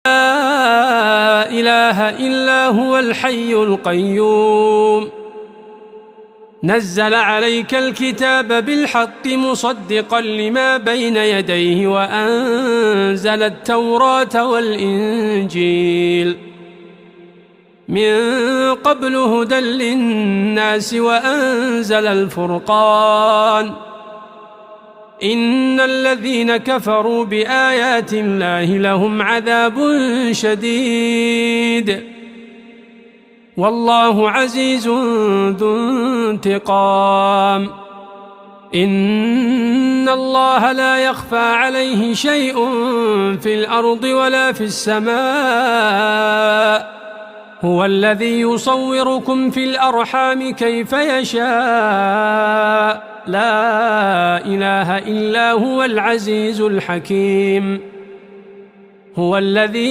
لا إله إلا هو الحي القيوم نزل عليك الكتاب بالحق مصدقا لما بين يديه وأنزل التوراة والإنجيل من قبل هدى للناس وأنزل الفرقان إن الذين كفروا بآيات الله لهم عذاب شديد والله عزيز ذو انتقام إن الله لا يخفى عليه شيء في الأرض ولا في السماء هو الذي يصوركم في الأرحام كيف يشاء لا إله إلا هو العزيز الحكيم هو الذي